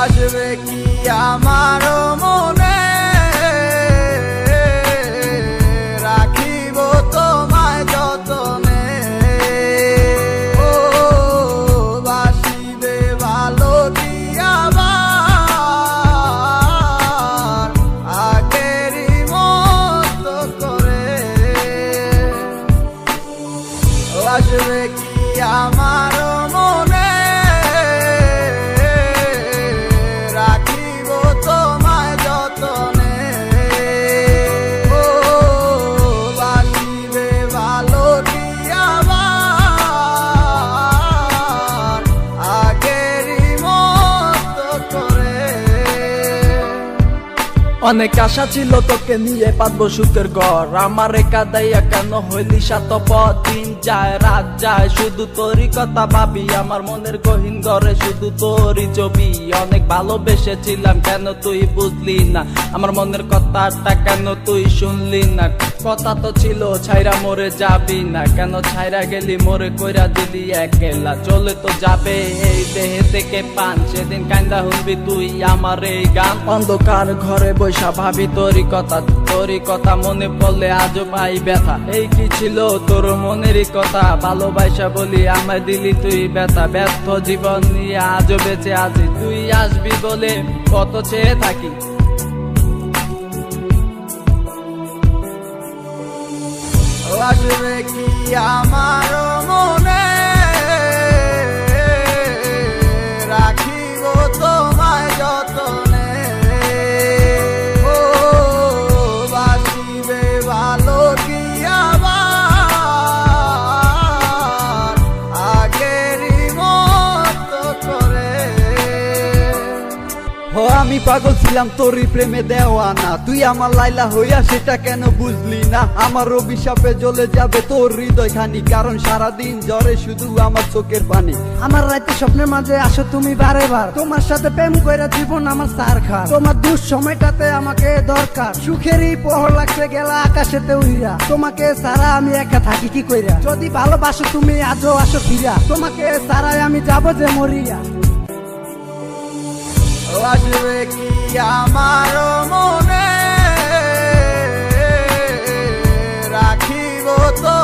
আসবে কি আমার মনে, রাখিব তোমায় যতনে। ও বাসিবে ভালো কি আবার আগেরই মতো করে। আসবে কি আমার মনে, রাখিব তোমায় যতনে। ও বাসিবে ভালো কি আবার আগেরই মতো করে। অনেক আশা ছিল তোকে নিয়ে পাতবো সুখের ঘর, আমার কাদাইয়া কেন হইলি সাতপথ। দিন যায় রাত যায় শুধু তোরই কথা ভাবি, আমার মনের গহীন ঘরে শুধু তোরই ছবি। অনেক ভালোবেসেছিলাম কেন তুই বুঝলি না, আমার মনের কথাটা কেন তুই শুনলি না। কথা তো ছিল ছাইরা মরে যাবি না, কেন ছাইরা গেলি মোরে কইরা দিলি একলা। চলে তো যাবে এই দেহে থেকে পান, সেদিন কান্দা শুনবি তুই আমার এই গান। অন্ধকার ঘরে বৈশা ভাবি তোরই কথা মনে পড়লে আজও পাই ব্যথা। এই কি ছিল তোর মনেরই কথা, ভালোবাসা বলি আমায় দিলি তুই ব্যথা। ব্যর্থ জীবন নিয়ে আজও বেঁচে আছি, তুই আসবি বলে কত চেয়ে থাকি। আসবে কি আমার মনে, রাখিব তোমায় যতনে। ও বাসিবে ভালো কি আবার আগেরই মতো করে। ও আমি পাগল ছিলাম তোরই প্রেমে দেওয়ানা, তুই আমার লাইলা হইয়া সেটা কেন বুঝলি না। আমার অভিশাপে জ্বলে যাবে তোর হৃদয় খানি, কারণ সারাদিন জ্বরে শুধু আমার চোখের পানি। আমার রাতে স্বপ্নের মাঝে আসো তুমি বারে বার, তোমার সাথে প্রেম কইরা জীবন আমার সার খা। তোমার দুঃসময়টাতে আমাকে দরকার, সুখেরই পহর লাগছে গেলা আকাশেতে উইরা। তোমাকে সারা আমি একা থাকি কি কইরা, যদি ভালোবাসো তুমি আজও আসো ফিরা। তোমাকে সারাই আমি যাব যে মরিয়া। আসবে কি আমার মনে, রাখিব তো